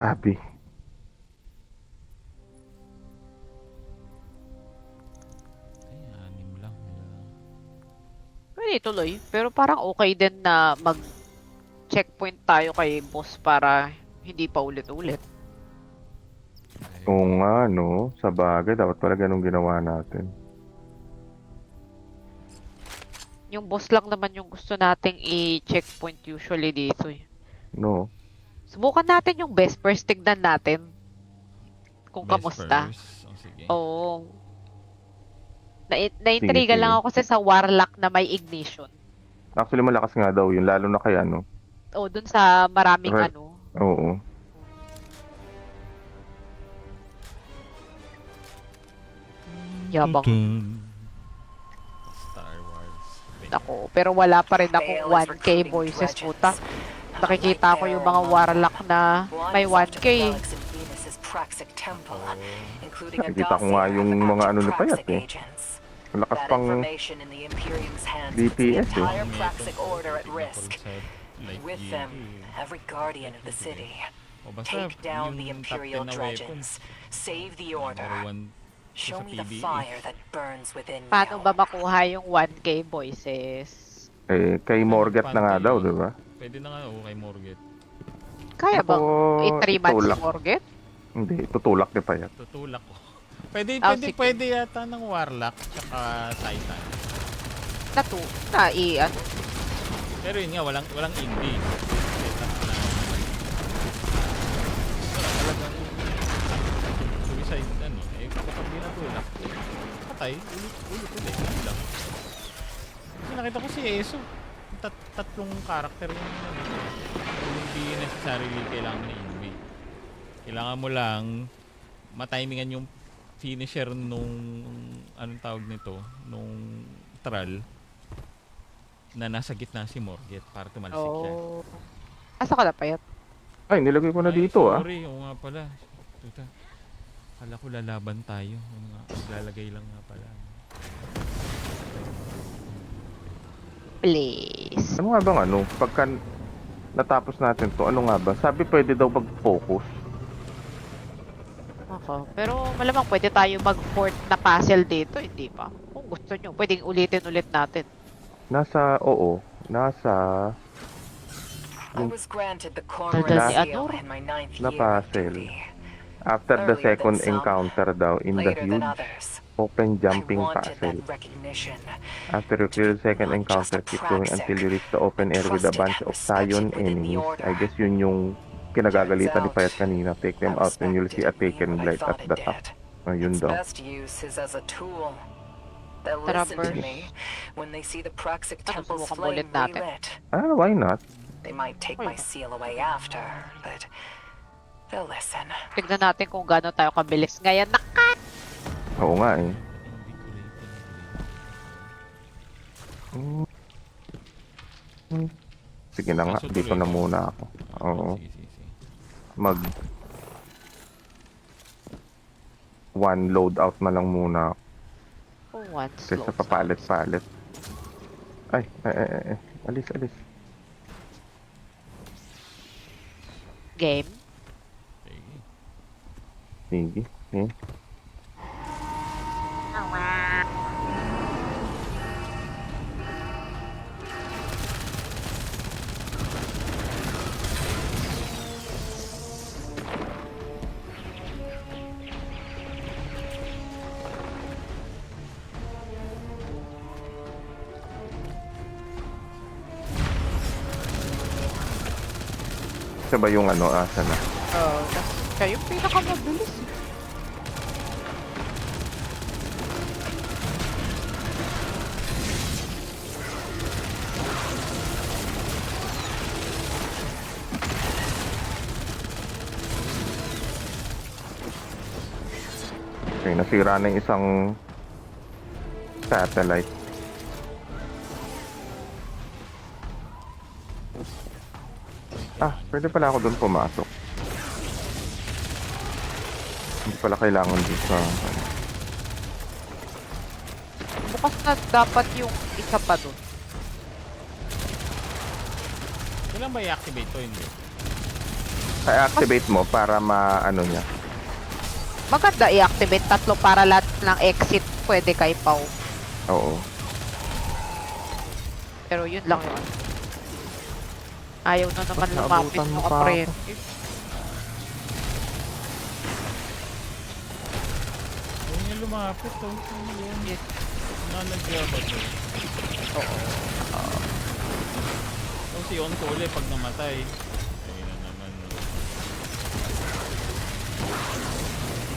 Abi. Ay, 6 lang. Pwede tuloy. Pero parang okay din na mag-checkpoint tayo kay boss para hindi pa ulit-ulit. Oo nga, no? Sa bagay, dapat pala ganun ginawa natin. Yung boss lang naman yung gusto nating i-checkpoint usually dito eh. No? Subukan natin yung best first, tignan natin kung Best kamusta. first. Oh, sige. Oo. Sige, Na-intriga lang sige. ako kasi sa Warlock na may ignition. Actually, malakas nga daw yun, lalo na kay ano. O dun sa maraming Right. ano. Oo. Yabang. Star Wars. Ako. Pero wala pa rin akong 1K voices puta. Nakikita ko yung mga Warlock na may 1K. Nakikita ko nga yung mga ano na payat eh. Lakas pang DPS eh. With them, every guardian of the city. O basta Take down the yung top 10 Imperial na Dredgens. Save the Order. Number 1 Show sa me the PBE. fire that burns within Paano you. ba makuha yung 1K voices? Eh, kay Morgat na nga daw, di ba? Pwede na nga kay Morget. Kaya bang Ako, i-3 months si itulak. Morget? Hindi, tutulak ni Payat. Tutulak ko. Pwede, Ah, pwede, sige. pwede yata ng Warlock tsaka Titan. Ano? Pero yun nga, walang indie. Setup na talagang suicide ano. Eh, kapag binatulak, patay, ulit. Ano lang. Kasi nakita ko si Eso. Tatlong karakter yung ano. Hindi necessarily kailangan na indie. Kailangan mo lang matimingan yung finisher nung anong tawag nito, nung Tral na nasa gitna si Morget para tumalsik siya. Oh. Asa ka na payat? Ay, nilagay ko na Ay, dito ah. sorry, oo nga pala. Tuta. Kala ko lalaban tayo. Oo nga, lalagay lang nga pala. Please. Ano nga bang ano? Pagka natapos natin to, ano nga ba? Sabi pwede daw mag-focus. Ako. Pero malamang pwede tayo mag-fort na puzzle dito, hindi ba? Kung gusto nyo, pwedeng ulitin ulit natin. Nasa I was granted the Cormoran Daldal ni seal Anor. in my 9th Na year of puzzle. duty. After the Earlier second than some, encounter daw in the Later than huge others. open I jumping wanted puzzle. that recognition. After you clear the second Not just encounter, a keep going until you reach the open a air with a trusted bunch and of Scion respected within the enemies. order. I guess yun yung kinagagalitan ni Turns Payat out, kanina. Take them that out and you'll see a respect didn't taken mean what I blight at thought the it top. did. Yun Its daw. best use is as a tool. They'll Tara, listen to Bert. me when they see the Praxic Ano, Temple's subukan flame ulit natin. relit. Ah, why not? They might take my seal away after, but they'll listen. Tignan natin kung gaano tayo kabilis ngayon. Oo nga eh. Hindi ko rin Sige na nga, So, dito tuloy na mo. muna ako. Oo. Sige. Mag one loadout na lang muna Oh, one slow. kaysa papalit-palit. Ay. Alis. Game. Sige. Sige. Eh. Siya ba yung ano, asa na? Siya yung pinakamabilis. Okay, nasira na yung isang satellite. Ah, pwede pala ako doon pumasok. Hindi pala kailangan dito sa... Bukas na dapat yung isa pa dun. Kailan ba i-activate to? Hindi. I-activate mo para ma-ano niya. Maganda i-activate 3 para lahat ng exit pwede kay Pau. Oo. Pero yun lang yun. Ayaw na naman Ba't lumapit naabutan mo ng pa ako? apprentice. Huwag niya lumapit. Oh. Ano yun? Yes. Nanagya ba to? Oo. Oh, si Onto ulit pag namatay. Ayun na naman.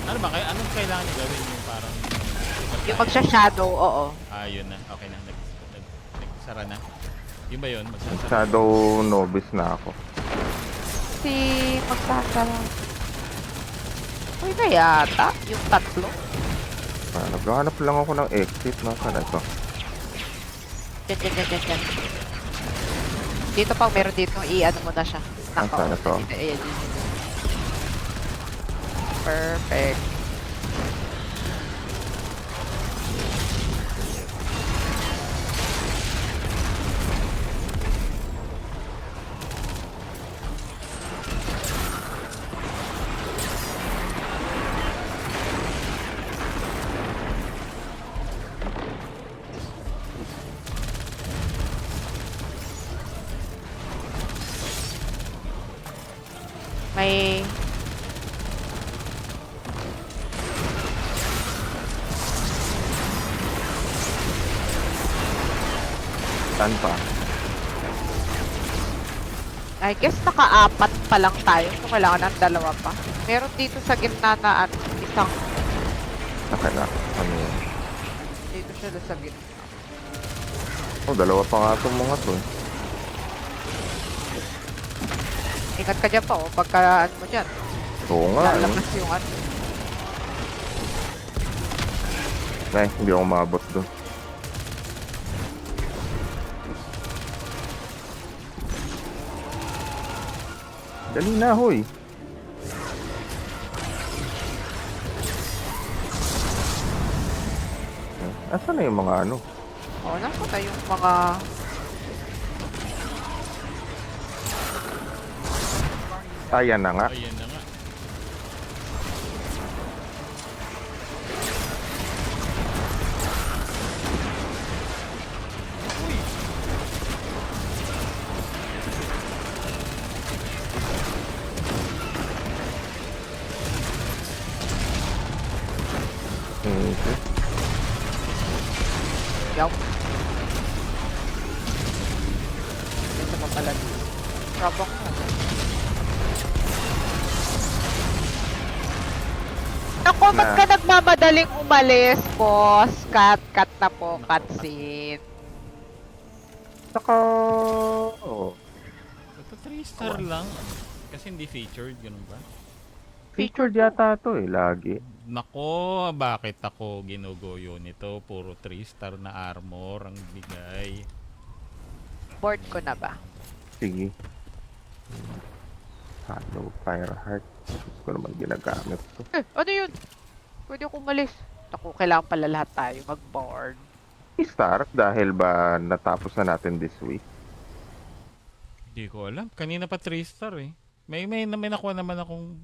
Ano ba? Anong kailangan niya gawin yung parang... Yung magsha-shadow, oo. Ah, yun na. Okay na. Nagsara na. Yun ba yun? Magsasara. Shadow novice na ako. Si magsasara. Uy na yata, yung 3. Naghahanap lang ako ng exit. Nasaan ito? Dyan. Dito pa, meron dito, i-ano mo na siya. Nasaan ito? Ayan. Perfect. May... Saan pa? I guess naka-4 pa lang tayo. So, kailangan ng 2 pa. Meron dito sa gitna na isang... Nakala. Ano yun? Dito siya sa gitna. Oh, 2 pa nga itong mga to. Ingat ka dyan pa, oh. Pagka ano mo dyan. Oo nga. Lalabas yung ano. Hindi ako maabot doon. Dali na, hoy. Asan na yung mga ano? Oo, nasa na yung mga... Ayan na nga. Ayan na nga. Okay. Yaw. Ito pa pala. Rabak mo. Ako, ba't ka nagmamadaling umalis, boss? Cut na po, cutscene. Saka... Oh. Ito 3-star lang. Kasi hindi featured, ganun ba? Featured yata to lagi. Nako, bakit ako ginugoyo nito? Puro 3-star na armor ang bigay. Board ko na ba? Sige. Hollow Fireheart. Gusto ko naman ginagamit to. Ano yun? Pwede ako umalis. Naku, kailangan pala lahat tayo mag-board. Star dahil ba natapos na natin this week? Hindi ko alam. Kanina pa 3-star eh. May nakuha naman akong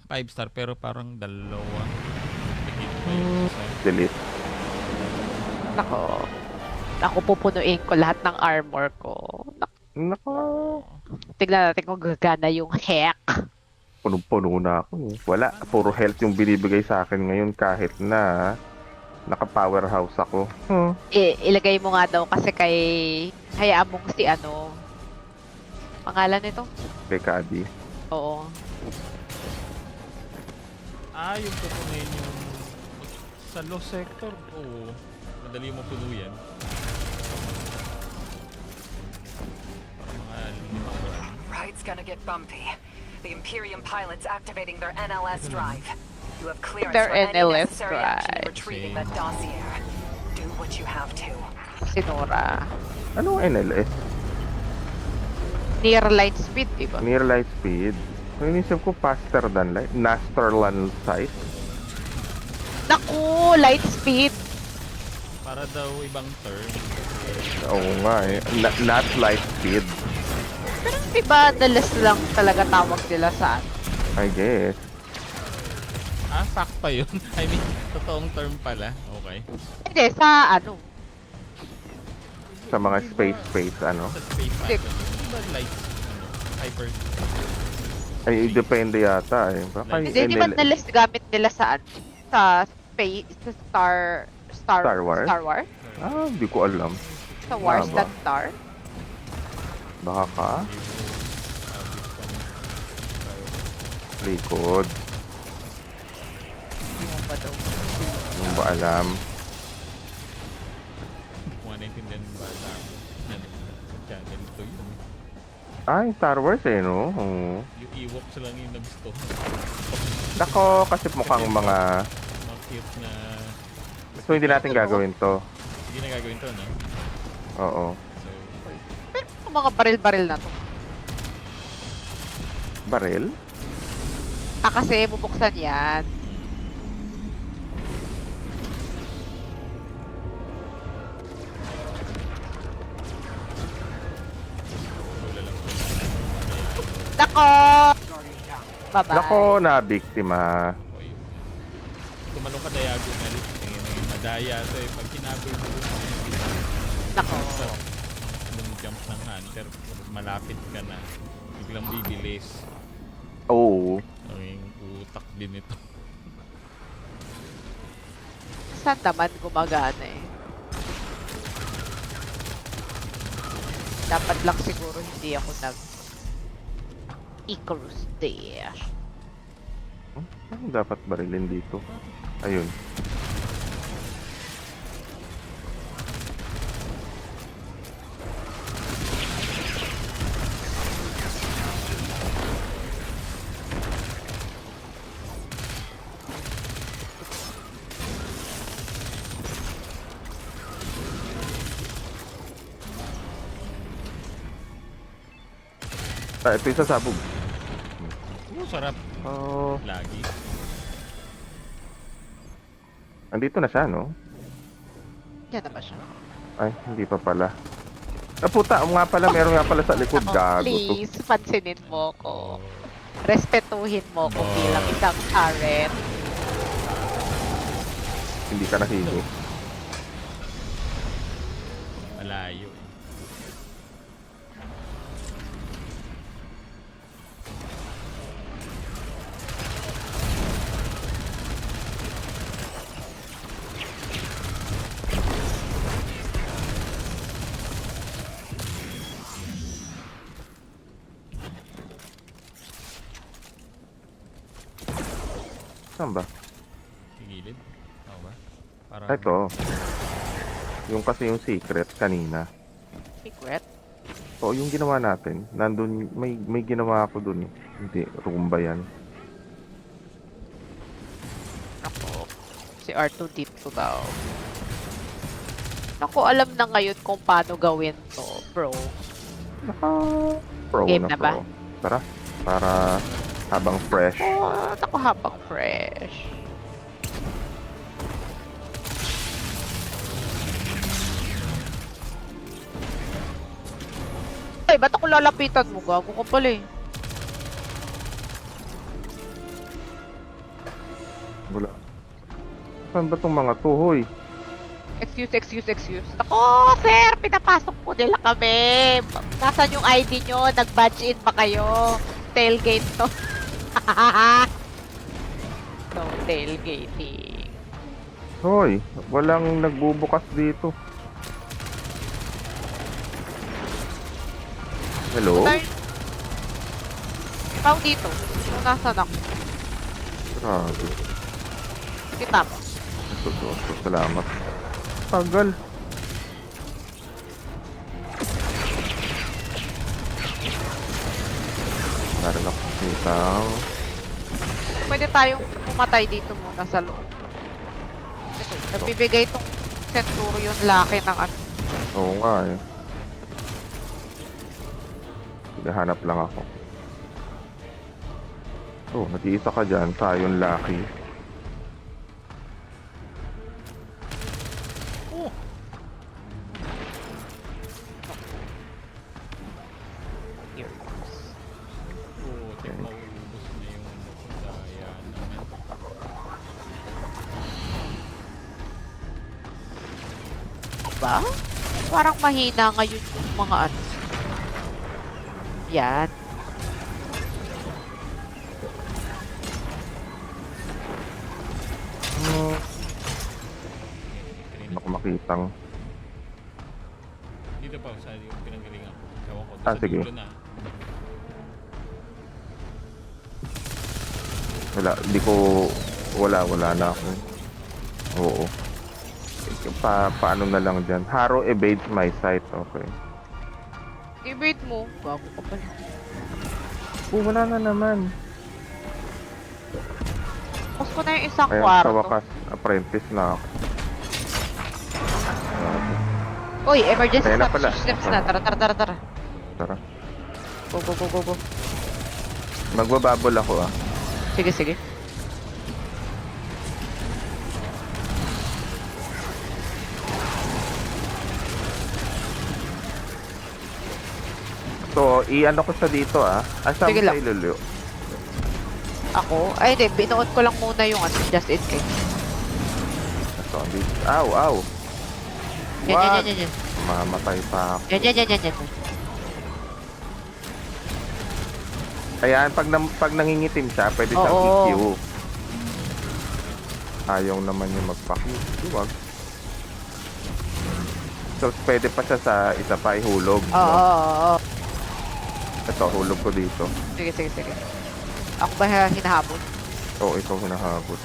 5-star pero parang 2. Higit pa yung isa. Delete. Nako. Ako pupunuin ko lahat ng armor ko. Naka, Tignan natin kung gagana yung hack. punong-puno na ako. Wala, puro health yung binibigay sa akin ngayon kahit na naka-powerhouse ako. Ilagay mo nga daw kasi kay... Hayaan mong si ano... Pangalan nito? Kay Kadi. Oo. Yung pupunin yung... Sa low sector, oo. Madali mo puno yan. Parang mga 5 buwan. Ride's gonna get bumpy. The Imperium pilots activating their NLS drive. You have clearance Their for any NLS necessary action in drive. retrieving Okay. that dossier. Do what you have to. Si Nora. Anong NLS? Near light speed, diba? Near light speed. Kung inisip ko faster than light. Nasterland sight. Naku! Light speed! Para daw ibang term. Oo nga eh. Not light speed. Pero Diba, the list lang talaga tawag nila sa ano? I guess. Ah, fact pa yun. I mean, totoong term pala. Okay. Hindi, sa ano? Sa mga space, ano. Sa space Hindi. pattern. Di ba light, hyper, Ay, depende yata eh. Baka Hindi, di ba the list gamit nila sa ano? Sa space, sa Star Wars? Star Wars? Ah, hindi ko alam. Sa Wars Tama. that star? Baka ka? Likod. Hindi mo ba daw? Hindi mo ba alam? kung ano naintindihan ba lang. Ano, sa channel to yun. Ay, Star Wars eh, no? Oo. Yung Ewoks lang yung nagusto. Nako, kasi mukhang mga... Mga cute na... So, hindi natin gagawin to. Hindi na gagawin to, no? Oo. So, Pero yung mga baril-baril na to. Baril? Ah, kasi bubuksan yan. wala lang po. Nako! Bye-bye. Nako, na-biktima. Okay. Tumalong ka diagonal. Eh, madaya to eh. Pag kinabay mo Nako. yung jump ng hunter, malapit ka na. Biglang bibilis. Oo. Ang utak din ito. Saan naman gumagana eh? Dapat lang siguro hindi ako nag Icarus Dash. Ano dapat barilin dito? Ayun. Ah, ito yung sasabog. Sarap. Oh, Lagi. andito na siya, no? Yan naman siya. Ay, hindi pa pala. Ah, puta, nga pala, meron nga pala sa likod. Ako, Gago to. please, pansinin mo ko. Respetuhin mo ko bilang isang parent. Hindi ka nahigo. Malayo. Saan ba? Gilid. Ako ba? Parang... Ito. Yung kasi yung secret kanina. Secret? Oo, yung ginawa natin. Nandun, may ginawa ako dun. Hindi, rumba yan. Ako. Si R2D2 daw. Naku, alam na ngayon kung paano gawin to, bro. Pro Game na pro. ba? Tara, para habang fresh. Oh, naku, habang fresh. Ay, ba't ako lalapitan mo? Gago ka pala eh. Wala. Saan ba tong mga to, hoy? Excuse. Ako, sir, pinapasok po nila kami. Nasaan yung ID nyo? Nag-badge in ba kayo? Tailgate to. No, tailgating. Hoy, walang nagbubukas dito. Hello? Ikaw dito. Kung nasaan ako. Grabe. Kita mo. Salamat. Tagal. Meron ako kitang. Pwede tayong pumatay dito muna sa loob. Ito, nagbibigay itong Centurion laki ng ano. Oo nga eh. Hinahanap lang ako. Oh, nag-iisa ka dyan. Sayon Lucky. Oh! Here. ba? Parang mahina ngayon yung mga ano. Yan. Kanina. Hindi ko makitang. Dito pa sa yung pinanggalingan ko. Ewan ko. Ah, Sa sige. dulo na. Wala, hindi ko... Wala na ako. Oo. Paano na lang dyan? Haro evades my sight. Okay. I-bait mo. Bago ka pala. Wala na naman. Tapos ko na yung isang Kaya sa kwarto. wakas, apprentice na ako. Uy, emergency Kaya na steps. pala. Steps na. Tara. Tara. Go. Magbababol ako ah. Sige. So, i-ano ko sa dito ah. Asam Sige sa lang. ilulyo. Ako? Ay, hindi. Binuot ko lang muna yung ano, just in case. Ito, dito. Aw. Yan. Mamatay pa ako. Yan. Ayan, pag nangingitim siya, pwede siyang Oo. EQ. Ayaw naman yung magpa-Q. Huwag. So, pwede pa siya sa isa pa ihulog. Oo. Ito, hulog ko dito. Sige. Ako ba hinahabol? Oo, ikaw hinahabot.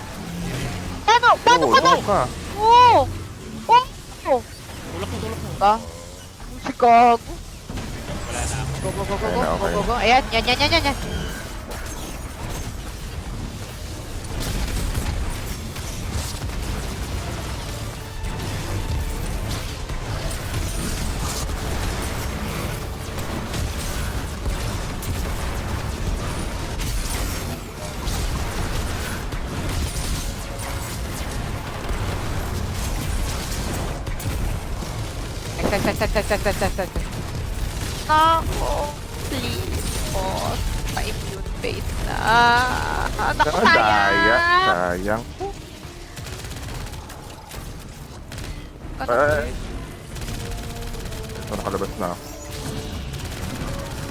Paano ka na? Oo ka. Oo! Tulak mo. Ba? Si Gago. Wala na ako. Go. Okay. Go. Ayan, yan. Set. Ako, please, boss. Pa-immune bait na. Naku, Sayang. Ano? Ito, nakalabas na ako.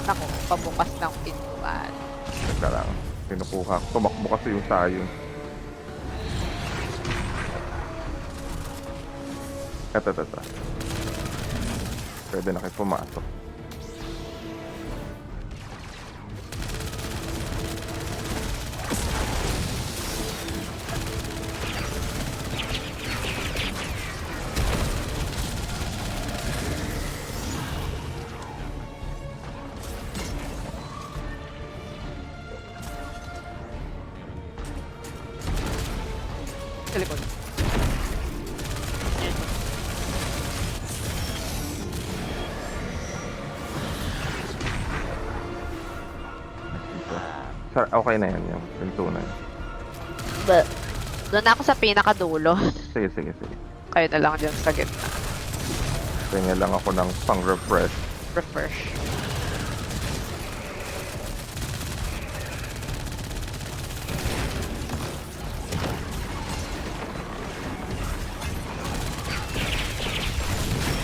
Naku, pabukas ng pintuan. Teka lang. Pinukuha ko. Tumakbo kasi yung sayon. Ito. Pwede na kayo pumasok. Sa likod. Okay na yan yung pintunan. Doon ako sa pinakadulo. Sige. Kayo na lang dyan sa gitna. Kanya lang ako ng pang-refresh. Refresh.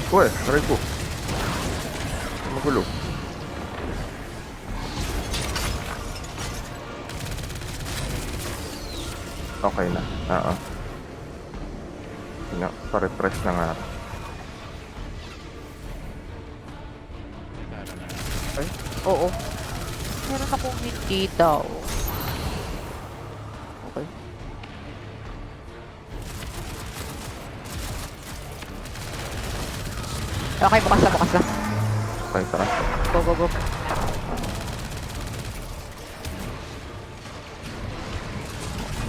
Uy, aray ko. Magulo. Okay na. Oo. Sige, pa-refresh na nga. Ay, Oo. Meron akong hindi daw. okay. Okay, bukas na. Okay, tara. Go.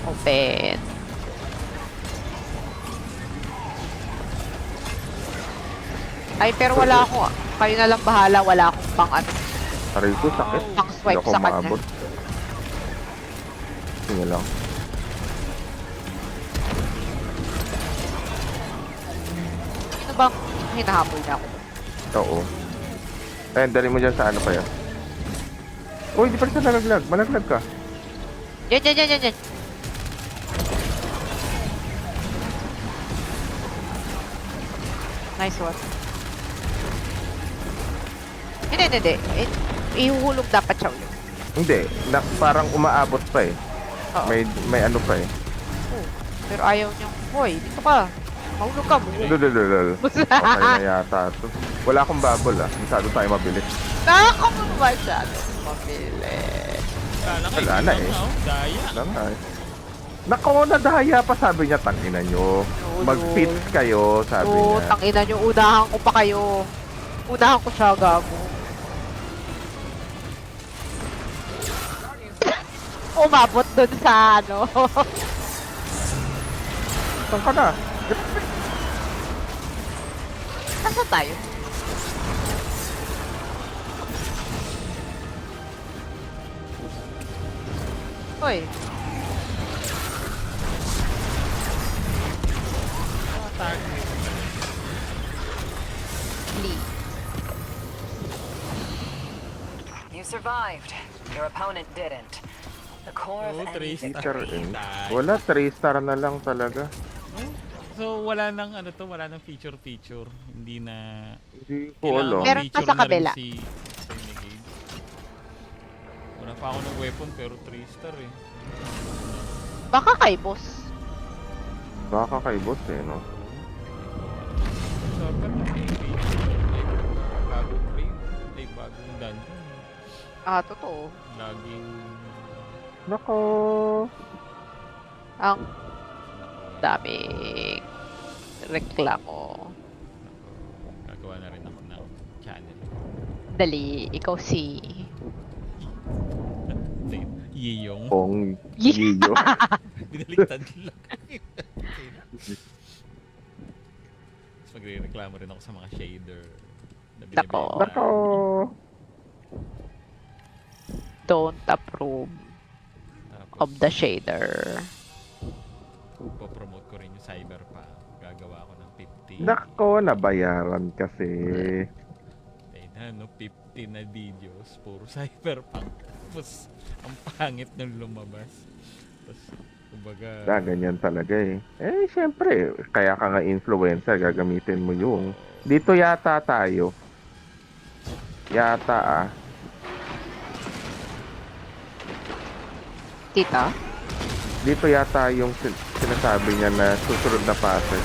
Open. Ay, pero wala ako. Kayo na lang bahala. Wala akong pang ano. Aray ko, sakit. Pang swipe Hindi ako sa kanya. maabot. Sige lang. Sino bang hinahabol na ako? Oo. Ayun, dali mo dyan sa ano pa yan. Uy, di pa rin siya nalaglag. Malaglag ka. Yan. Nice one. Hindi. Ihuhulog dapat siya ulit. Hindi, parang umaabot pa eh. Oo. May ano pa eh. Oh, pero ayaw niyang, boy, dito ka. Mahulog ka mo. Lulululul. Okay na yata to. Wala akong bubble ah. Masyado tayo mabilis. Nako mo masyado. Mabilis. Wala na eh. Daya. Wala na eh. Nako, nadaya pa sabi niya, tangina nyo. Mag-fit kayo, sabi Oo, niya. tangina niyo, unahan ko pa kayo. Unahan ko siya, gago. Umabot dun sa ano. Saan ka na? Nasaan tayo? Hoy, Lee. You survived. Your opponent didn't. The core of Oh, any three Teacher victory. in. Wala, 3-star na lang talaga. So wala nang ano to, wala nang feature. Hindi na Hindi ko alam. Meron pa sa kabila. Si Renegade. Wala pa ako ng weapon pero 3-star eh. Baka kay boss. Baka kay boss eh, no? So, pero may feature. Like, bagong frame. Like, bagong dungeon. Ah, totoo. Laging... Nako. Ang daming reklamo. Gagawa na rin ako ng channel. Dali, ikaw si... Yiyong. Pong Giyo. Binaliktad lang. Tapos magre-reklamo rin ako sa mga shader. Na Nako. binibenta. Nako. Don't approve Tapos, of the shader. popromote ko rin yung Cyberpunk. Gagawa ako ng 50. Nako, nabayaran kasi. Ayun na, no? 50 na videos. Puro Cyberpunk. Tapos, ang pangit nung lumabas. Tapos, kumbaga... Ganyan talaga eh. Eh, syempre, kaya ka nga influencer, gagamitin mo yung... Dito yata tayo. Yata ah. Tita? Dito yata yung sinasabi niya na susunod na fase.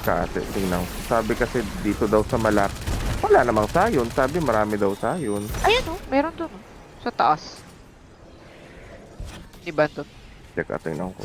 Kasi, tingnan. Sabi kasi dito daw sa malap. Wala namang sayon. Sabi marami daw sayon. Ayan o, meron dun. Sa taas. Diba dun? Teka, tingnan ko.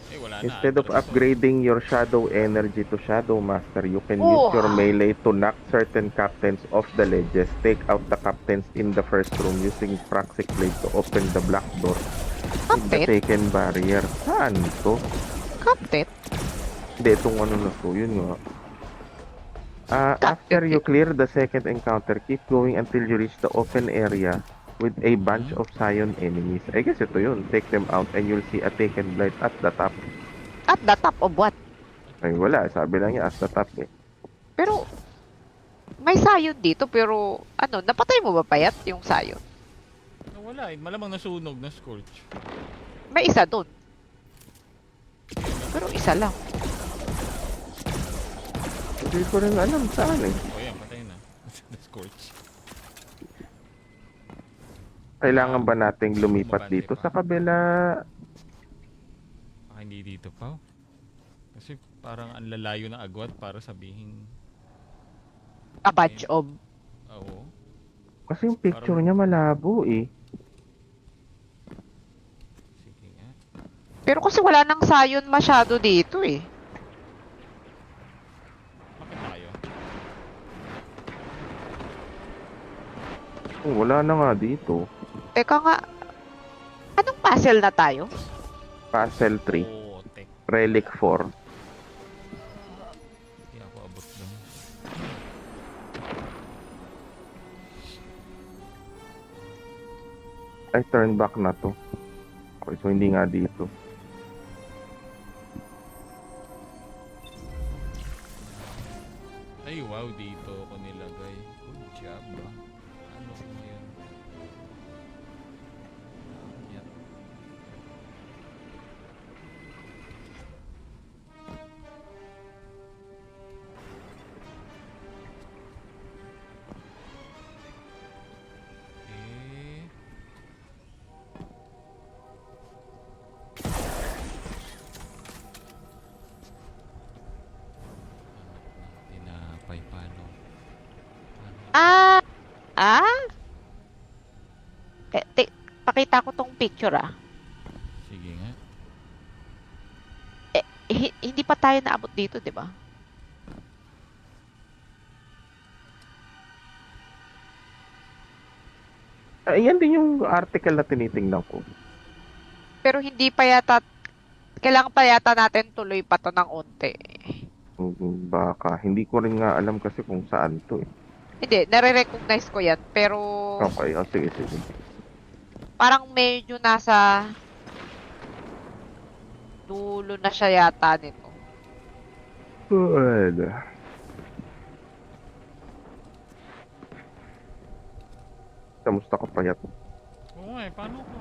Eh, wala na. Instead of Atras to. upgrading your shadow energy to Shadow Master, you can Oh. use your melee to knock certain captains off the ledges. Take out the captains in the first room using Praxic Blade to open the black door in the Kapit? taken barrier. Saan to? Kapit? Hindi, itong ano na to. Yun nga. After you clear the second encounter, keep going until you reach the open area with a bunch of Scion enemies. I guess ito yun. Take them out and you'll see a taken blade at the top. At the top of what? Ay, wala. Sabi lang niya at the top eh. Pero, may sayon dito pero, ano, napatay mo ba payat yung sayon? Ah, wala eh. Malamang nasunog na Scorch. May isa dun. Pero isa lang. Hindi ko rin alam saan eh. O yan, patay na. Na Scorch. Kailangan ba nating lumipat dito sa kabila? Baka hindi dito pa. Kasi parang ang lalayo ng agwat para sabihin... A batch of. Oo. Kasi yung picture niya malabo eh. Sige nga. Pero kasi wala nang sayon masyado dito eh. Bakit tayo? Oh, wala na nga dito. Teka nga, anong puzzle na tayo? Puzzle 3. Oo, tek. Relic 4. Hindi ako abot doon. Ay, turn back na to. Okay, so hindi nga dito. Ay, wow, dito ako nilagay. Good job, ah. Ano ko ngayon? tinapay. Paano? Ah! Ah? Pakita ko tong picture ah. Sige nga. Hindi pa tayo naabot dito, di ba? Yan din yung article na tinitingnan ko. Pero hindi pa yata, kailangan pa yata natin tuloy pa to ng unti. Baka. Hindi ko rin nga alam kasi kung saan to eh. Hindi, nare-recognize ko yan. Pero Okay, sige, sige. parang medyo nasa dulo na siya yata nito. Good. Kamusta ka payat? Oo nga eh, paano ko?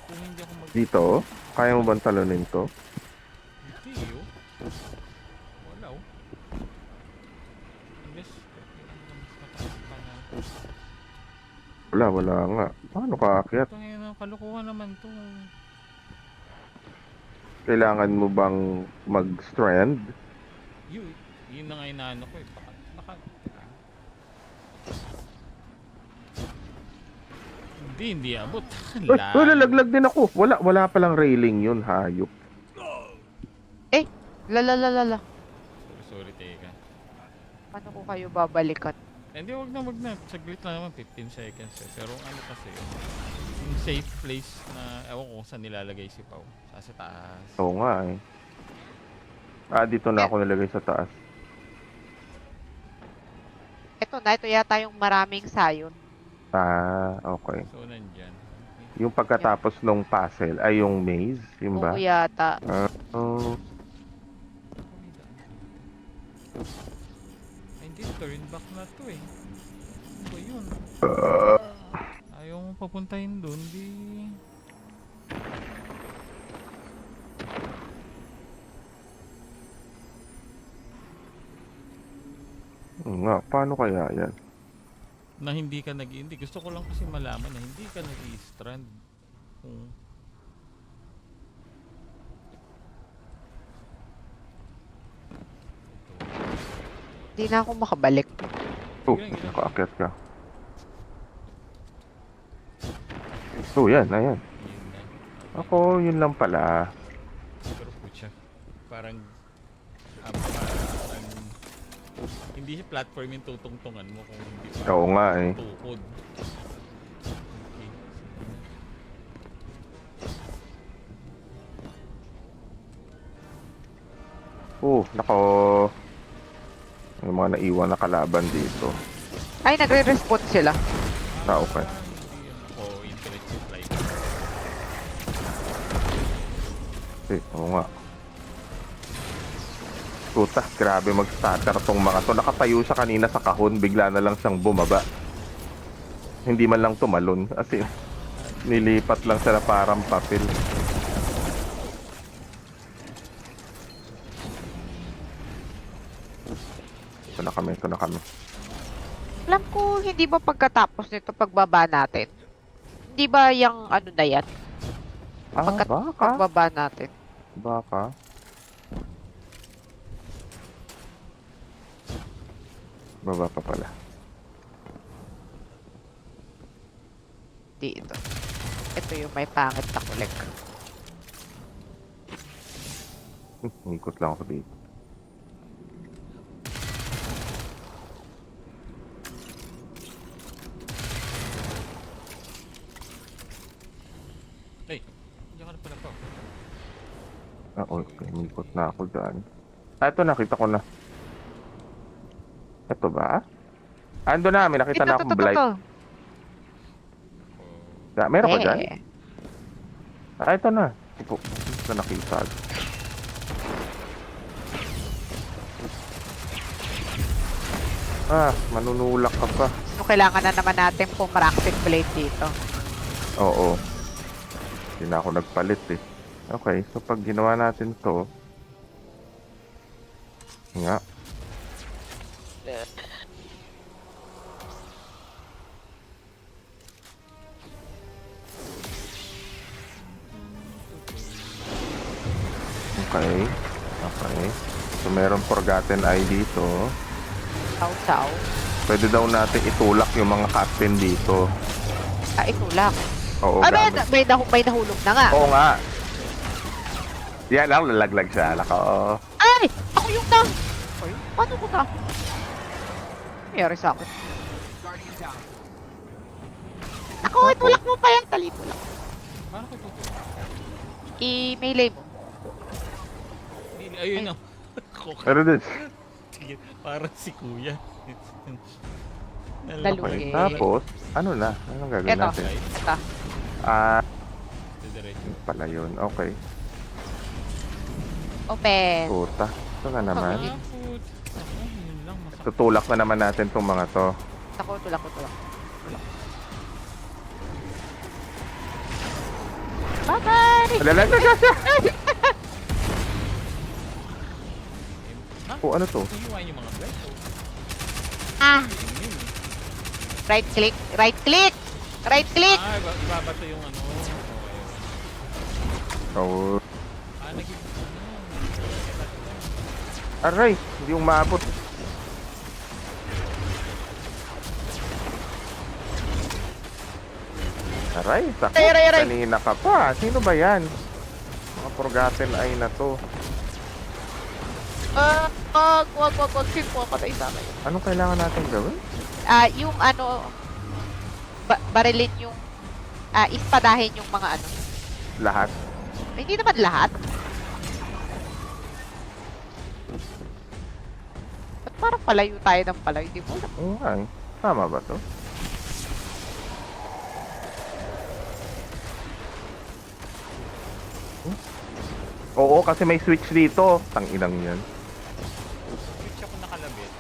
Kung hindi ako Dito? Kaya mo bang talunin to? Hindi oh. Wala oh. Unless, mas mataas pa na. Wala nga. Paano ka aakyat? Ito ngayon, kalukuhan naman to. Kailangan mo bang mag-strand? Yun na nga inaano ko eh. Baka, hindi abot. Uy, lalaglag din ako. Wala palang railing yun, hayop. Lalalala. Sorry, teka. Paano ko kayo babalikan? Hindi, wag na. Saglit lang naman, 15 seconds eh. Pero ano kasi, yung safe place na, ewan ko kung saan nilalagay si Pao. Sa taas. Oo nga eh. Dito na ako nilagay sa taas. Ito yata yung maraming sayon. Okay. So, nandyan. Yung pagkatapos nung puzzle, ay yung maze, yun ba? Oo yata. Oh, Ay, hindi, turn back na to eh. Ano ba yun? Ayaw mo papuntahin dun, di... nga, paano kaya yan? Na hindi ka hindi. Gusto ko lang kasi malaman na hindi ka nag-i-strand. Kung... Hindi na ako makabalik. Sige. Nakaakyat ka. Yan, ayan. Yun na. Ako, yun lang pala. Pero putya, parang hindi siya platform yung tutungtungan mo kung hindi pa Oo nga eh. tukod. Okay. Nako. Yung mga naiwan na kalaban dito. Ay, nagre-respond sila. Okay. Hindi yan ako internet supply. Oo nga. Puta, grabe mag-stutter tong mga to. Nakatayo siya kanina sa kahon, bigla na lang siyang bumaba. Hindi man lang tumalon. As in, nilipat lang siya na parang papel. Ito na kami. Alam ko, hindi ba pagkatapos nito pagbaba natin? Hindi ba yung ano na yan? Baka? Pagbaba natin. Baka? Baba pa pala. Dito. Ito yung may pangit na kulik. Ikot lang ako dito. Ay, diyan ka na pala pa. Okay. Ikot na ako dyan. Ito nakita ko na. Ito ba? Ando na, may nakita na akong blight. Meron ka dyan? Ito na. Ito na nakita. Manunulak ka pa. So, kailangan na naman natin pumraxing blade dito. Oo. Hindi na ako nagpalit eh. Okay, so pag ginawa natin to, nga. Okay. Okay. So, meron forgotten eye dito. Chow-chow. Pwede daw natin itulak yung mga captain dito. Ah, itulak. Oo, Ah, gamit. may nahulog na nga. Oo nga. Yan lang, lalaglag siya. Nako. Ay! Ako yung na! Ay, paano ko na? Mayroon sa akin. Ako, itulak mo pa yan. Talito lang. Paano ko tutulog? I-melee mo. Ayun na. Koka. Pero din. Sige, parang si kuya. Nalugi. Okay. Tapos, ano na? Anong gagawin Eto. natin? Ito. Diretso. Yun pala yun. Okay. Open. Puta. Ito na naman. Ah, put. Ako, yun lang. Masakit. Tutulak na naman natin itong mga to. Ako, tulak ko, tulak. Bye-bye! Lalaglag na siya! Ha? Oh, ano to? Iiwain yung mga bread. Ah! Yun. Right click! Right click! Right click! Ah, ibabato yung ano. Oh. Oh, ayun. Ah, Aray! Hindi umabot. Aray! Sakit. Aray! Kanina ka pa. Sino ba yan? Mga forgotten eye na to. Wag. Sip po ako tayo sa akin. Anong kailangan natin gawin? Ah, yung ano, barilin yung, ispadahin yung mga ano. Lahat. Hindi naman lahat. Ba't parang palayo tayo ng palayo? Di mo alam. Oo nga eh. Tama ba to? Oo, kasi may switch dito. Tanginang yan. Switch ako nakalabit.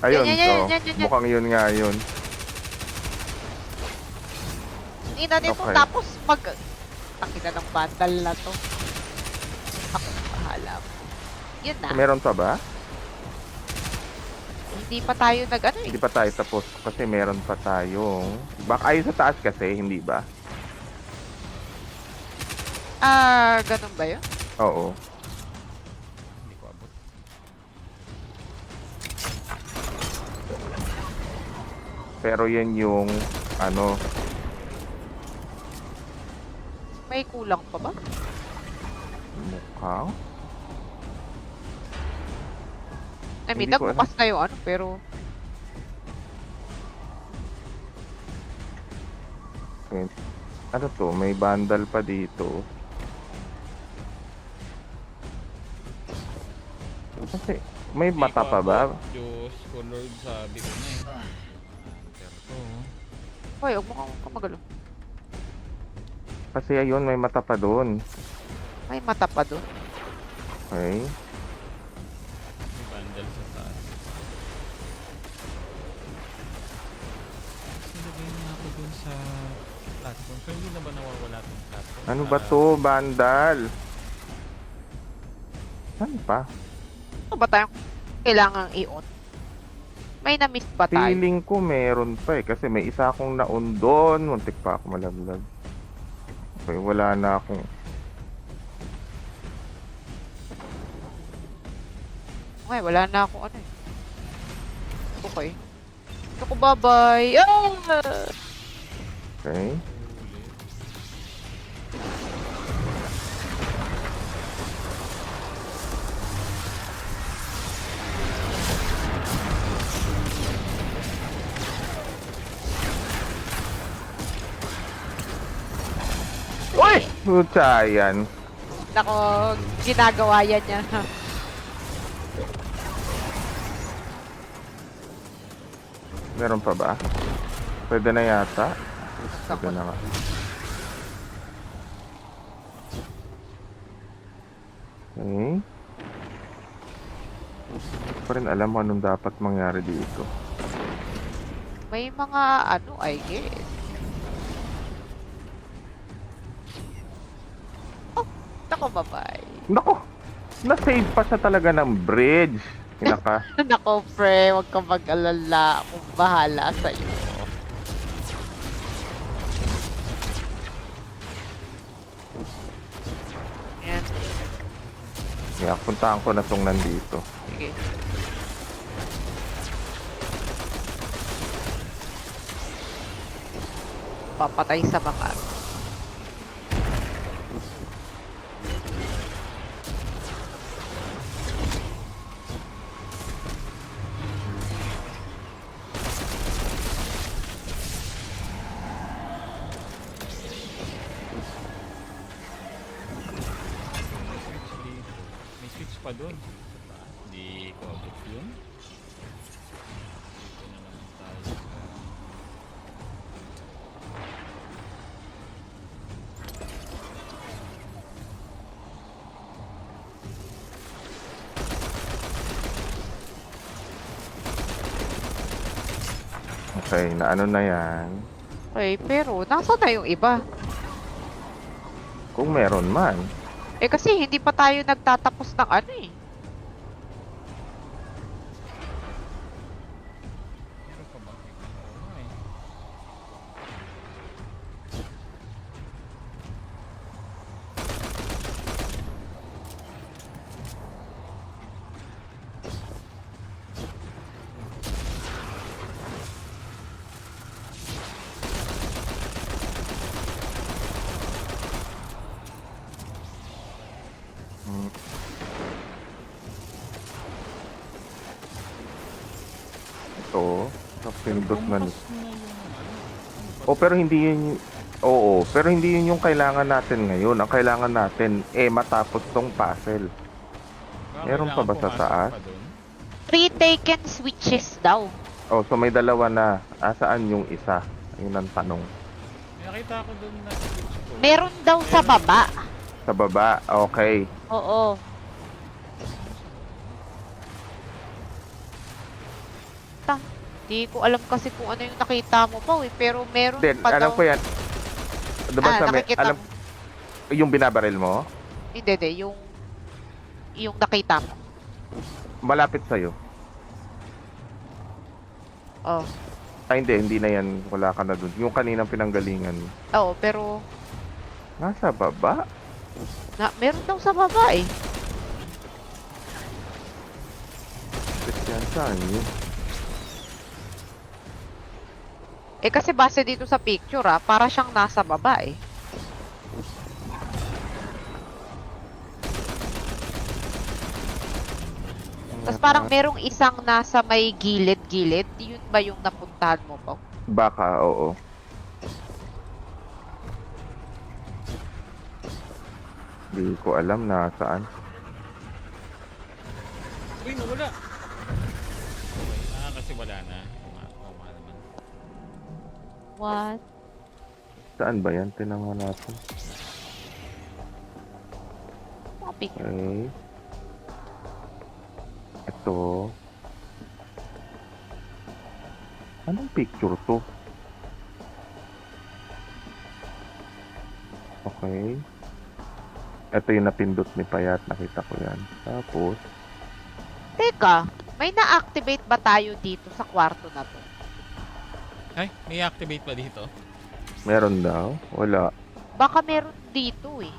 Ayun, Yan. mukhang yun nga yun. Ina nito, Okay. tapos takina ng bandal na to. Ako bahala. Yun na. Meron pa ba? Hindi pa tayo nag-ano eh. Hindi pa tayo tapos kasi meron pa tayong... Baka ayun sa taas kasi, hindi ba? Ah, ganun ba yun? Oo. Hindi ko abot. Pero yan yung ano... May kulang pa ba? Mukhang... I mean, Hindi ko nagbukas na yung ano, pero... eh, ano to? May bandal pa dito. Kasi may mata pa ba? Diyos ko Lord, sabi ko na eh. Pero to, Hoy, huwag mo kang magalo. Kasi ayun, may mata pa doon. May mata pa doon. Okay. may bundle sa taas. Nilagay na ako dun sa platform. So hindi na ba nawawala tong platform? Ano ba to? Bandal? Saan pa? Ano ba tayong kailangang i-on? May na-miss ba tayo? Feeling ko meron pa eh. Kasi may isa akong naon doon. Muntik pa ako malaglag. Okay, wala na akong... Okay, wala na akong ano eh. Okay. Ako, bye-bye! Ah! Okay. Uy! Pucha, yan. Nako, ginagawa yan niya. Meron pa ba? Pwede na yata. Pwede na nga. Okay. Hindi ko rin alam kung anong dapat mangyari dito. May mga ano, I guess. Oh, nako, bye-bye. Nako! Na-save pa siya talaga ng bridge. Pinaka... Nako, pre, huwag kang mag-alala. Akong bahala sa'yo. Yan. Yeah, puntahan ko na tong nandito. Sige. Papatay sa mga. Switch dito. May switch pa doon. Sa taas. Hindi ko abot yun. Dito na naman tayo sa... Okay, na ano na yan. Okay, pero nasa na yung iba? Kung meron man. Eh kasi hindi pa tayo nagtatapos ng ano eh. Meron pa ba? Oo nga eh. Hmm. Ito, napindot na Bumukas nito. na yung ano. Oh, pero hindi yun, oo, pero hindi yun yung kailangan natin ngayon. Ang kailangan natin, matapos tong puzzle. Baka Meron pa ba sa kailangan taas? pumasok pa dun. 3 taken switches daw. Oh, so may dalawa na. Asaan yung isa? Yun ang tanong. May nakita ako dun na switch ko. Meron daw sa baba. Sa baba, okay. Oo. Di ko alam kasi kung ano yung nakita mo pa eh. Pero meron Then, pa alam daw. ko yan. Diba sa may, nakikita alam, mo. yung binabaril mo, Hindi. Yung nakita mo. malapit sa'yo. Oh. Ay, hindi na yan. Wala ka na dun. Yung kaninang pinanggalingan. Oo, pero Nasa baba? meron daw sa baba eh. Yan saan yun? Eh kasi base dito sa picture para siyang nasa baba eh. Tapos parang merong isang nasa may gilid-gilid. Yun ba yung napuntahan mo po? Baka, oo. Hindi ko alam na saan. Uy, nawala! Okay, kasi wala na. Oo nga naman. What? Saan ba yan? Tinangan natin. Mga picture. Okay. Ito. Anong picture to? Okay. Ito yung napindot ni Payat. Nakita ko yan. Tapos, Teka, may na-activate ba tayo dito sa kwarto na to? Ay, may activate pa dito? meron daw? Wala. Baka meron dito eh.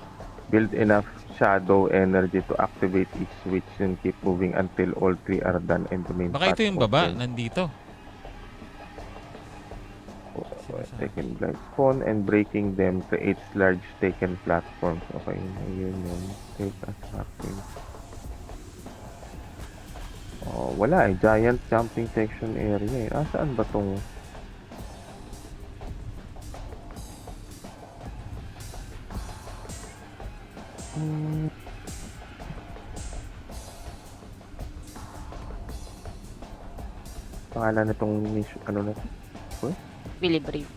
Build enough shadow energy to activate each switch and keep moving until all three are done and the main Baka ito yung path baba, opens. nandito. Taken blind spawn and breaking them creates large taken platforms. Okay, ayun yun. Take as happening. Oh, wala eh. Giant jumping section area eh. Saan ba tong... Pangalan na tong mission, ano na to? Equilibrium.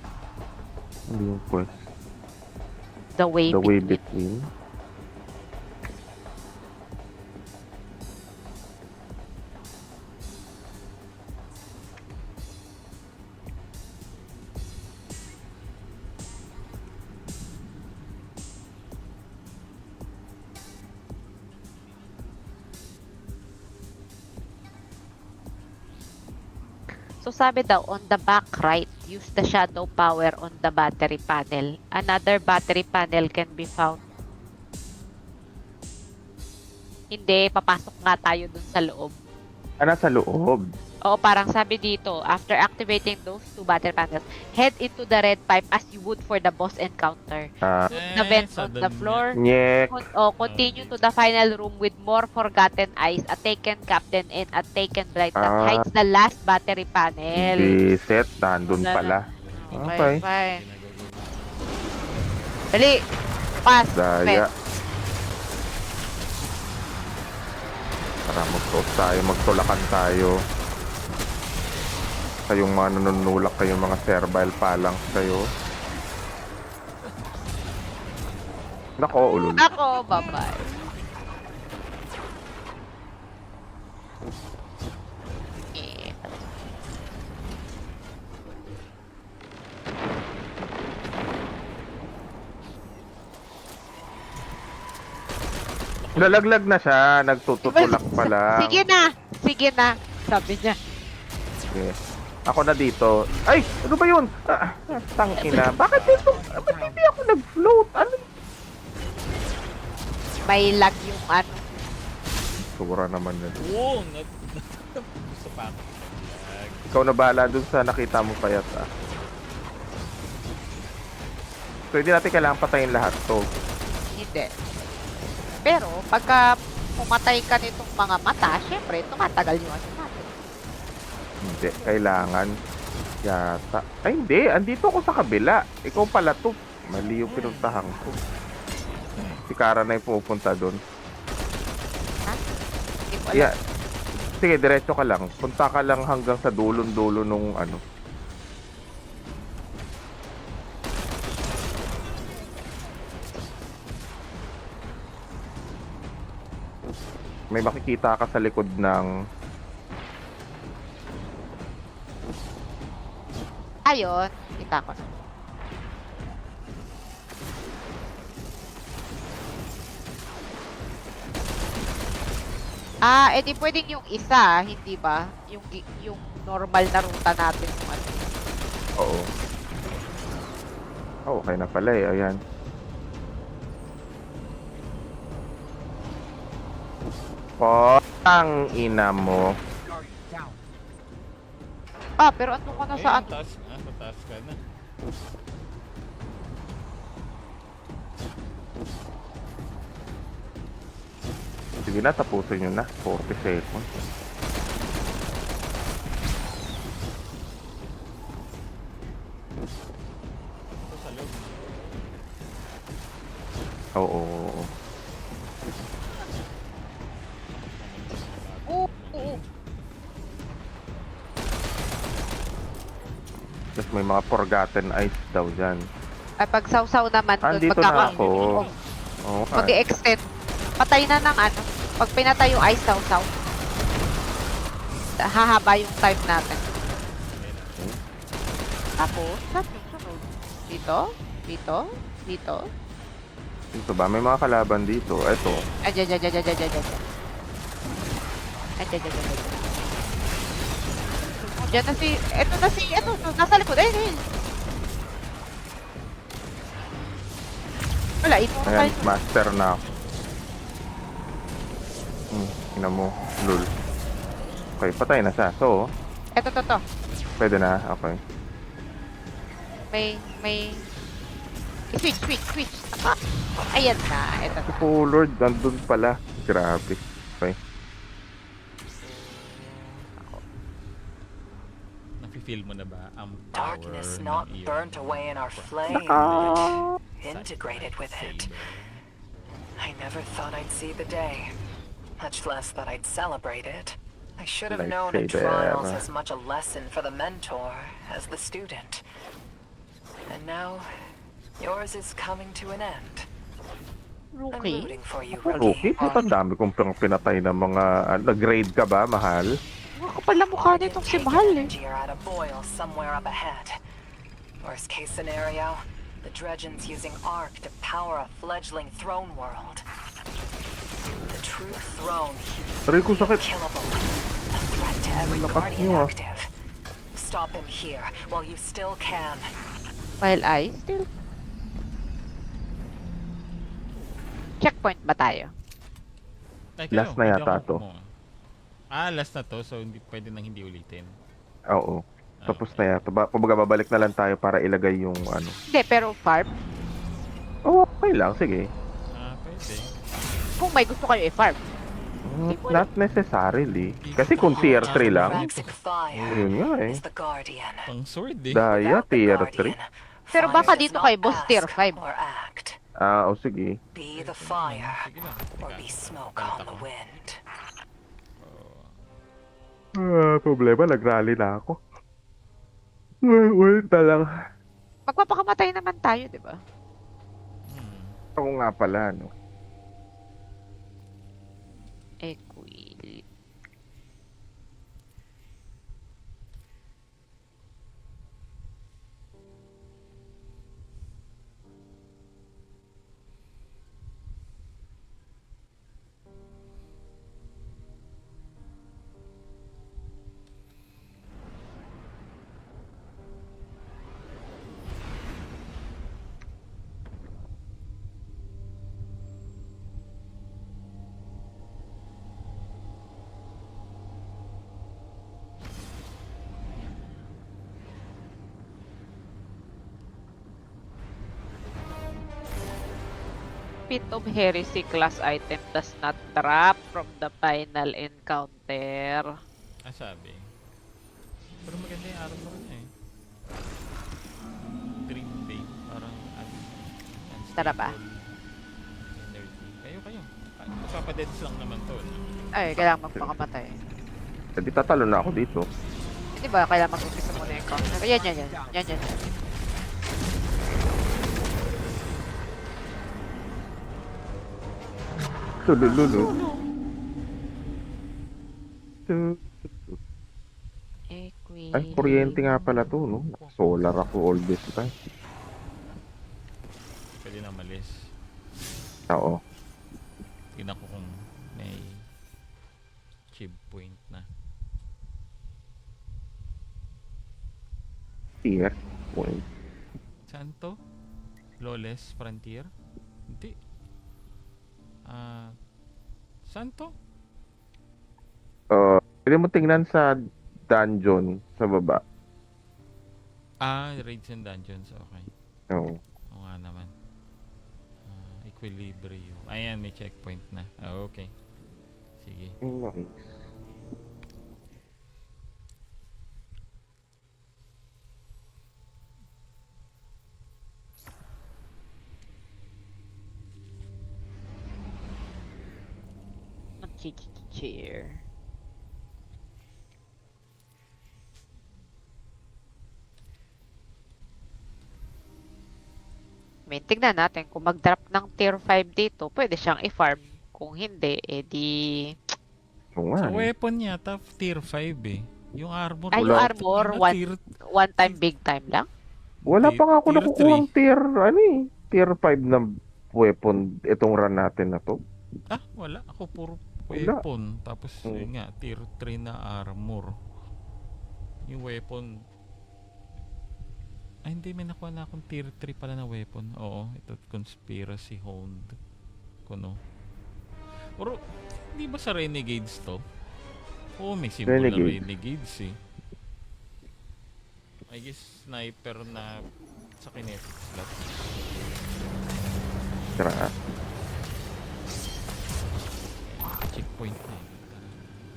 Hindi yung quest. The way The way between. between. So sabi daw, on the back right, use the shadow power on the battery panel. Another battery panel can be found. Hindi, papasok nga tayo dun sa loob. Nasa loob. Oo, parang sabi dito, after activating those 2 battle panels, head into the red pipe as you would for the boss encounter. Ah, The vents on the sudden floor. nyek. Continue to the final room with more forgotten eyes, a taken captain, and a taken blight that Ah. hides the last battery panel. Hindi set. Nandun Wala pala. Okay, Okay. fine. Dali! Pass! Daya. Para mag-toast tayo, magtulakan tayo. Kayong mga nanunulak, kayong mga servile palang kayo. Nako, ulul. Ako, bye-bye. Eh, Nalaglag na siya, nagtutulak pa lang. Sige na, sabi niya. Sige. Ako na dito. Ay, ano ba yun? Tangina. Bakit dito? Ba't hindi ako nag-float? Ano? May lag yung ano. Sura naman yun. Oo, gusto pa ako. Ikaw na bahala dun sa nakita mo payat ah. So hindi natin kailangan patayin lahat to. Hindi. Pero, pagka pumatay ka nitong mga mata, syempre, tumatagal yung ano natin. Hindi, kailangan yata. Ay hindi, andito ako sa kabila. Ikaw pala to. Mali yung pinuntahan ko. Si Kara na yung pupunta dun. Ha? Hindi ko alam. Yeah. Sige, diretso ka lang. Punta ka lang hanggang sa dulon-dulo nung ano. May makikita ka sa likod ng... Ayun, kita ko na. Edi pwedeng yung isa, hindi ba? Yung normal na ruta natin yung ano. Oo. Oh, okay na pala eh. Ayan. Potang ina mo. Pero ano ka na sa ano? Sa taas ka na. Sige na, tapusin nyo na. 40 seconds. Ito sa loob. Oo. Oo. Tapos may mga forgotten eyes daw dyan. Ay, pag sausaw naman doon, Andito na ako. Okay. mag-extend. Patay na ng ano. Pag pinatay yung ice sausaw, hahaba yung time natin. Tapos, saan yung sunod? Dito? Dito? Dito? Dito ba? May mga kalaban dito. Eto. Ay, dyan. Ay, dyan. Diyan na si, eto, nasa likod. Ayun. Wala, ito na Ayan, tayo. master na ako. Ina mo. Lul. Okay, patay na siya. So, Eto, to. pwede na. Okay. May... Switch. Ayan na, eto na. Oh Lord, nandun pala. Grabe. Okay. Nafe-feel mo na ba ang power Darkness ng not iyong burnt away in our flame, Ah. but integrated with it. saber? I never thought I'd see the day, much less that I'd celebrate it. I should have known a Lightsaber. trial's as much a lesson for the mentor as the student. And now, yours is coming to an end. I'm Rookie? rooting for you, Okay, Rookie. ba't ang dami kong pinatay ng mga... nag-grade ka ba, mahal? Kapal na mukha nitong si Mahal eh. Energy are at a boil somewhere up ahead. Worst case scenario, the Dredgens using Ark to power a fledgling throne world. The true throne, Aray ko sakit. killable. A threat to every Lakas Guardian niyo, ah. active. Stop him here while you still can. While I still... Checkpoint ba tayo? Ay, Last na pwede yata akong to. kumuha. Ah, last na to, so hindi pwede nang hindi ulitin. Oo. Ah, Tapos okay. na yata. Kumbaga babalik na lang tayo para ilagay yung ano. Hindi, pero farm. Oh, okay lang. Sige. Ah, pwede. Kung may gusto kayo i-farm. Not necessarily. Kasi kung tier 3 lang, Phyrexic fire yun nga eh. is the guardian. Pang sword eh. Daya, Without the tier 3. guardian, Pero fire baka does dito not kay boss tier ask 5. or act. Ah, o sige. Be the fire Sige lang. or Teka. be smoke Balik on the ako. wind. Problema, nag-rally na ako. Wait na lang. Magpapakamatay naman tayo, di ba? Hmm. Ako nga pala, no. Equil. Pit of Heresy class item does not drop from the final encounter. Ah, sabi. Pero maganda yung armor niya eh. Dream Bay. Parang Tara ba? energy. Kayo. Magpapadeads lang naman to. No? Ay, kailangan magpakamatay. Hindi tatalo na ako dito. Hindi ba kailangan mag-umpisa muna yung encounter? Yan. Lululu. Equil. Ay, kuryente nga pala to, no? Solar ako all this time. Pwede na malis. Oo. Tingnan ko kung may chip point na. Tier. Point. Saan to? Lawless Frontier? Hindi. Saan to? Pwede mo tingnan sa dungeon sa baba. Raids and Dungeons. Okay. Oo. Oo nga naman. Equilibrium. Ayan, may checkpoint na. Okay. Sige. Nice. Chair. Tignan natin kung mag-drop ng tier 5 dito, pwede siyang i-farm. Kung hindi, edi Oo nga. Sa eh. weapon yata, tier 5 eh. Yung armor. Ay, yung armor, one time, big time lang. Wala Hindi, pa nga ako tier nakukuhang tier 5 na weapon itong run natin na to. Wala. Ako puro Wala. weapon. Tapos, yun nga, tier 3 na armor. Yung weapon. Ay, hindi. May nakuha na akong tier 3 pala na weapon. Oo. Ito, Conspiracy Hound. Kuno. Pero, hindi ba sa Renegades to? Oo, may symbol na Renegades. Renegades eh. I guess, sniper na sa kinetic slot. Tara. Checkpoint na.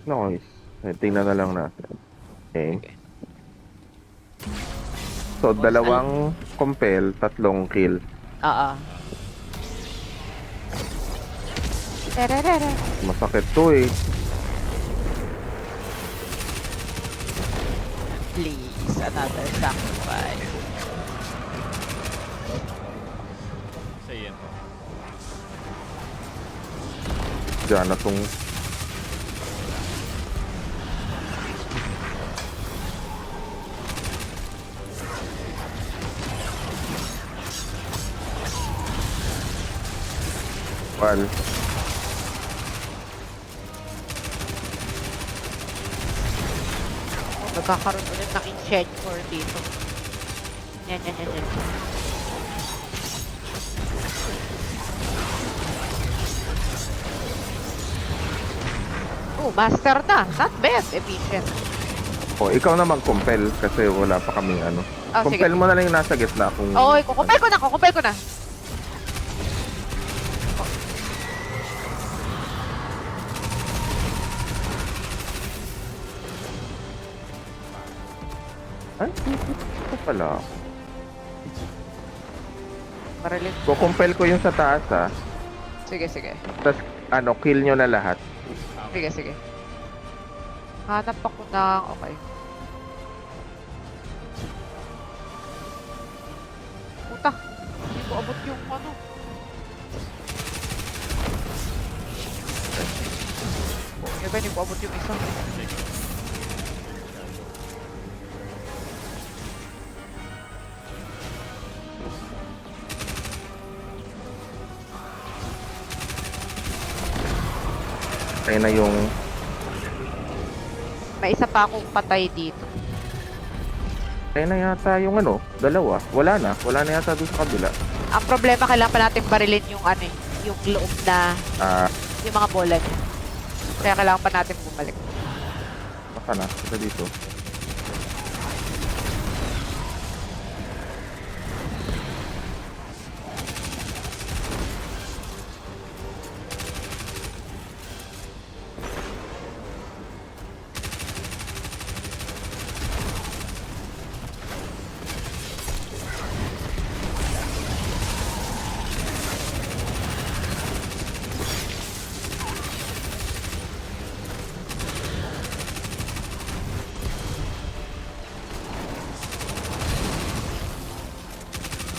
Nice. Tingnan na lang natin. Okay. Okay. So, dalawang compel, tatlong kill. Oo. Tararara. Masakit to eh. Please, another sacrifice. Sa yan to. Diyan na tong... Well, Magkakaroon ulit ng shed for dito. Yan. Oh, master na. Not bad. Efficient. O, ikaw na mag-compel kasi wala pa kaming ano. Oh, sige. Compel mo na lang yung nasa gitna kung... Oo, kukumpel ko na. Ay, ito pala. Marilyn. Kukumpel ko yung sa taas ha. Sige. Tapos, ano, kill nyo na lahat. Sige. Hanap ako ng... Okay. Puta. Hindi ko abot yung ano. Hindi ko abot yung isa. Tayo na yung... May isa pa akong patay dito. Tayo na yata yung ano, dalawa. Wala na yata doon sa kabila. Ang problema, kailangan pa natin barilin yung ano eh, yung loob na, Ah, yung mga bola niya. Kaya kailangan pa natin bumalik. baka na. Ito dito.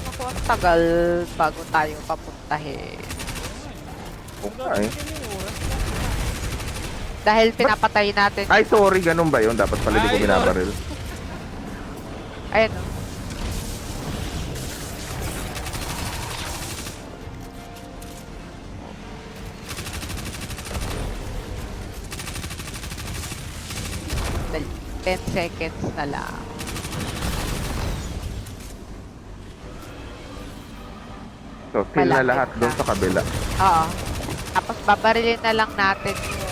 Ako, ang tagal bago tayo papuntahin. Okay. Dahil pinapatay natin. Ay, sorry. Ganun ba yun? Dapat pala di ko Ay, binabaril. Ayan o. Dali. 10 seconds na lang. So, kill na Malapit lahat na. doon sa kabila. Oo. Tapos babarilin na lang natin yung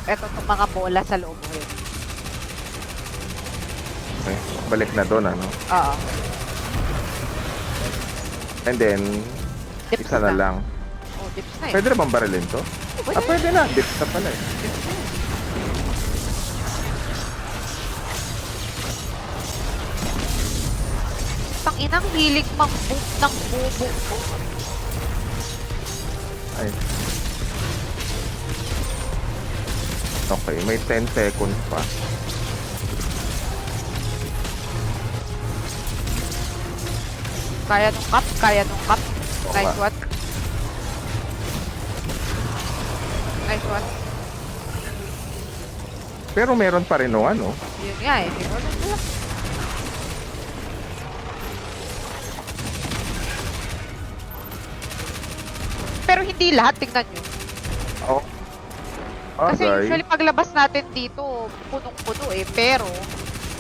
itong mga bola sa loob mo yun. Okay. Balik na doon, ano? Oo. And then, Dips isa na lang. Oh, dips na yun. Pwede na bang barilin to? Ah, pwede na. Dips na pala eh. Tanginang hilig mang-boop ng bubo ko. Ay. Okay, may 10 seconds pa. Kaya nung cup. Nice nga. one. Nice one. Pero meron pa rin no, ano? Yun nga eh. Ano ba? Pero hindi lahat, tingnan nyo. Oh. Kasi Okay. usually paglabas natin dito, punong-puno eh. Pero,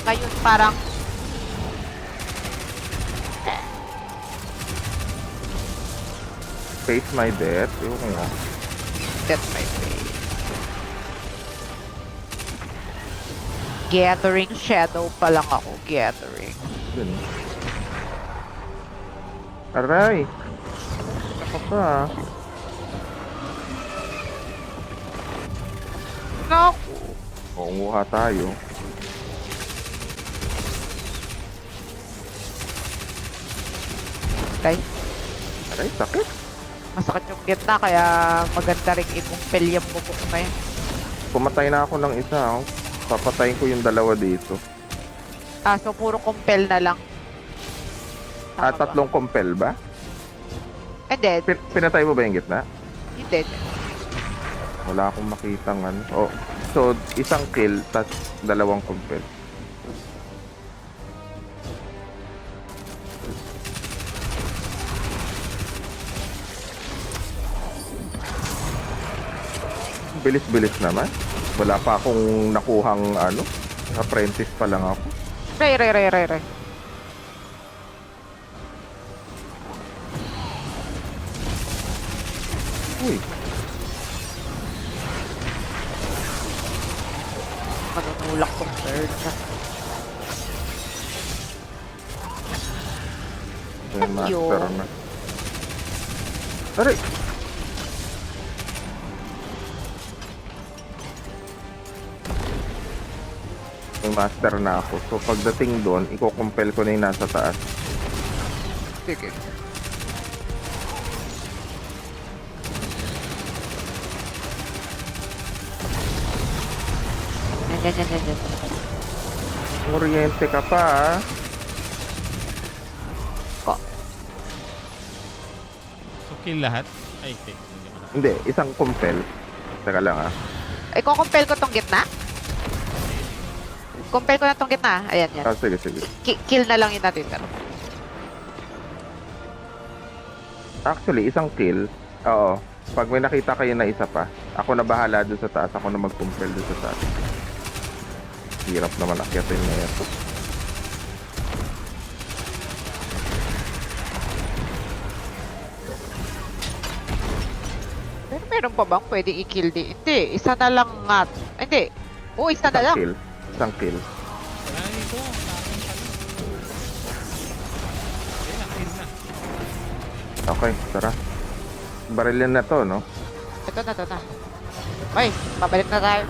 ngayon parang Face my death. Ewan ko nga. that's my face. Gathering shadow pa lang ako. Gathering. Dun. Aray! Ako pa ah. Naku. Kumuha tayo. Okay. Aray, sakit. Masakit yung gitna kaya maganda rin imumpel yung bubok na yun. Pumatay na ako ng isa. Oh. Papatayin ko yung dalawa dito. Ah, so puro compel na lang. Tama ba? Tatlong compel ba? And then, Pinatay mo ba yung gitna? hindi. Wala akong makitang ano. Oh. So, isang kill, tas dalawang compel. Bilis-bilis naman. Wala pa akong nakuhang ano. Apprentice pa lang ako. Ray. Uy. manunulak tong bird. Yung Ayun. master na. Aray! May master na ako. So pagdating doon, i-compel ko na yung nasa taas. Sige. Yan. Oriente ka pa ah. So, kill lahat? Ay, hindi. Hindi ko na. Hindi, isang compel. Teka lang ah. Ay, kukumpel ko tong gitna? Kumpel ko na tong gitna. Ayan, yan. Ah, sige. Kill na lang yung natitira. Actually, isang kill. Oo. Pag may nakita kayo na isa pa, ako na bahala doon sa taas. Ako na mag-compel doon sa taas. Hirap naman akyatin na ito. Pero meron pa bang pwedeng i-kill di? Hindi, isa na lang nga. Hindi. Oo, isa na lang. Isang kill. Wala na dito. Sa akin pala. Okay na, kill na. Okay, tara. Barilin na to, no? Ito na. Ay, pabalik na tayo.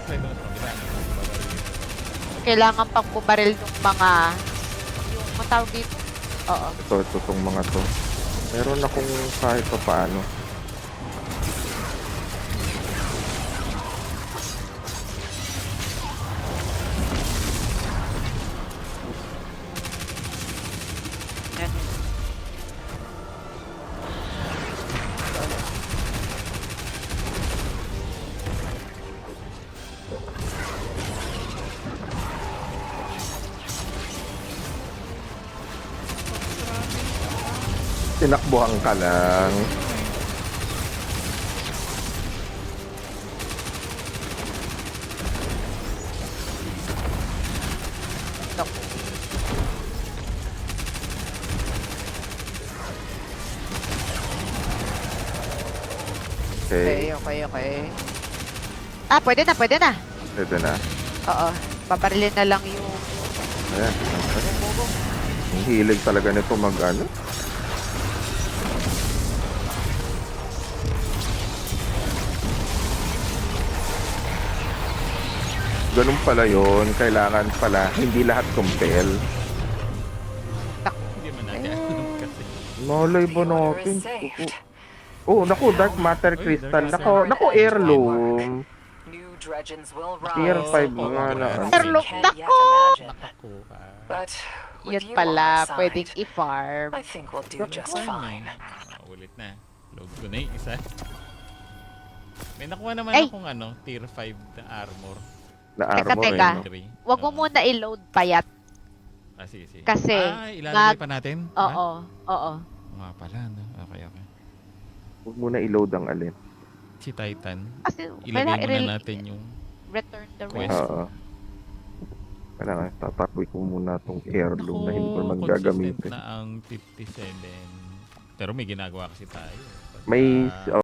Then, ito na sa kabila. Kailangan pang bumaril ng mga... Yung matawag dito. Oo. Ito tong mga to. Meron akong kahit pa paano. Yan. Tinakbuhan ka lang. Naku. Okay, Okay. Ah, pwede na. ito na. Oo. Pabarilin na lang yung... Ayan. Ang hilig talaga nito mag-ano. Ganun pala yon. Kailangan pala, hindi lahat compel. Hindi man natin alam kasi. Malay ba The order natin? is saved. Oh, naku, Dark Matter Uy, Crystal. Dark Matter. Naku, heirloom. New dredgens will Tier rise. 5 nga na. Heirloom. Can't yet Nako! imagine. Nakakuha. But with Yun you on pala, our side, pwedeng i-farm. I think we'll do just fine. Ulit na. Load ko na yung isa. May nakuha naman Ay! akong ano, tier 5 na armor. Na Teka, armor teka. eh, no? 3. Huwag mo muna i-load payat. Ah, sige. Kasi, Ilalagay pa natin? Oo. Oo nga pala, no? Okay. Huwag mo na i-load ang alin. Si Titan. Kasi, Ilagay kailangan muna natin yung return the Quest. rest. Oo. Kailangan, tatapoy ko muna tong heirloom na hindi ko naman consistent gagamitin. na ang 57. Pero may ginagawa kasi tayo. May, Pagka-